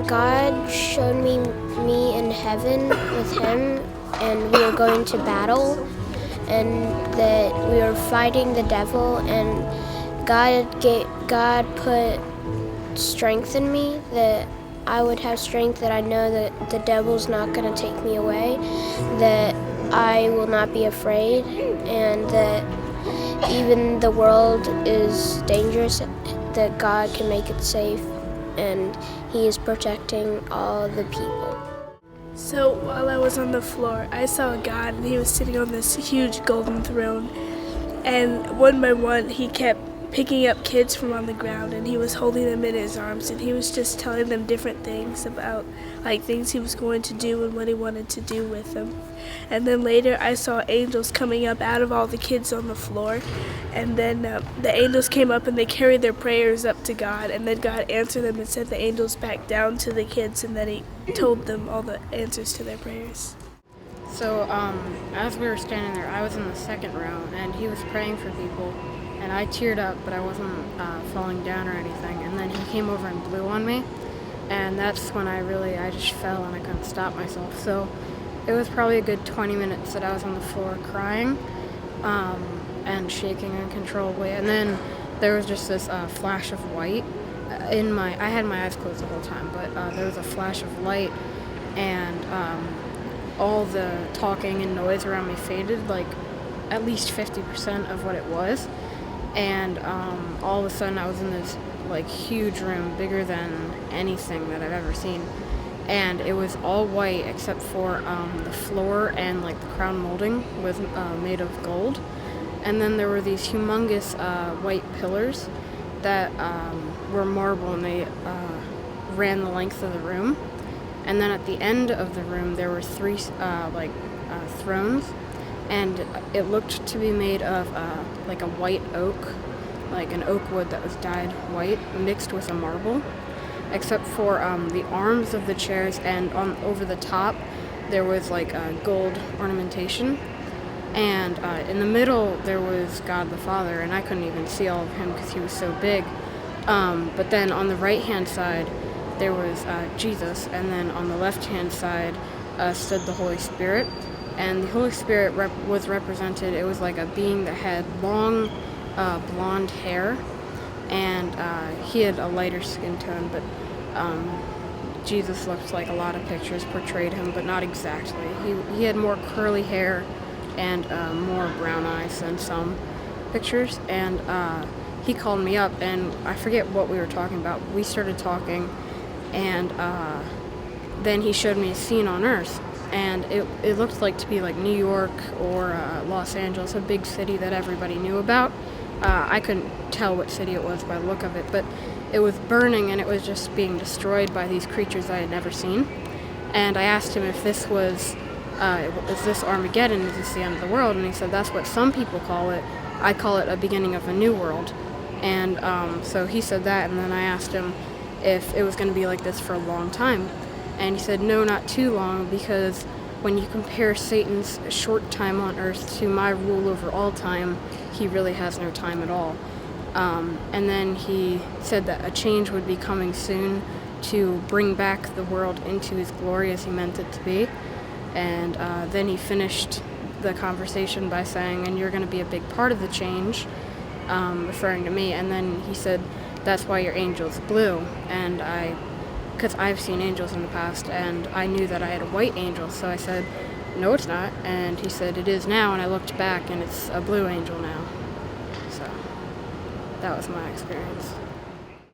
God showed me in heaven with him, and we were going to battle, and that we were fighting the devil, and God put strength in me, that I would have strength, that I know that the devil's not going to take me away, that I will not be afraid, and that even the world is dangerous, that God can make it safe, and he is protecting all the people. So while I was on the floor, I saw God, and he was sitting on this huge golden throne, and one by one he kept picking up kids from on the ground, and he was holding them in his arms, and he was just telling them different things about things he was going to do and what he wanted to do with them. And then later I saw angels coming up out of all the kids on the floor, and then the angels came up and they carried their prayers up to God, and then God answered them and sent the angels back down to the kids, and then he told them all the answers to their prayers. So as we were standing there, I was in the second row, and he was praying for people, and I teared up, but I wasn't falling down or anything. And then he came over and blew on me, and that's when I just fell, and I couldn't stop myself. So it was probably a good 20 minutes that I was on the floor crying and shaking uncontrollably. And then there was just this flash of white I had my eyes closed the whole time, but there was a flash of light, and all the talking and noise around me faded, like at least 50% of what it was. And all of a sudden I was in this huge room, bigger than anything that I've ever seen, and it was all white except for the floor, and the crown molding was made of gold. And then there were these humongous white pillars that were marble, and they ran the length of the room. And then at the end of the room there were three thrones, and it looked to be made of a white oak, like an oak wood that was dyed white mixed with a marble, except for the arms of the chairs, and over the top there was gold ornamentation, and in the middle there was God the Father, and I couldn't even see all of him because he was so big, but then on the right hand side there was Jesus, and then on the left hand side stood the Holy Spirit. And the Holy Spirit was represented, it was like a being that had long blonde hair, and he had a lighter skin tone, but Jesus looked like a lot of pictures portrayed him, but not exactly. He had more curly hair and more brown eyes than some pictures, and he called me up, and I forget what we were talking about. We started talking, and then he showed me a scene on Earth, and it looked to be like New York or Los Angeles, a big city that everybody knew about. I couldn't tell what city it was by the look of it, but it was burning, and it was just being destroyed by these creatures I had never seen. And I asked him if this was, is this Armageddon, is this the end of the world? And he said, that's what some people call it. I call it a beginning of a new world. And so he said that, and then I asked him if it was going to be like this for a long time. And he said, no, not too long, because when you compare Satan's short time on earth to my rule over all time, he really has no time at all. And then he said that a change would be coming soon to bring back the world into his glory as he meant it to be. And then he finished the conversation by saying, and you're going to be a big part of the change, referring to me. And then he said, that's why your angel's blue. And because I've seen angels in the past, and I knew that I had a white angel, so I said, no, it's not. And he said, it is now, and I looked back, and it's a blue angel now. So that was my experience.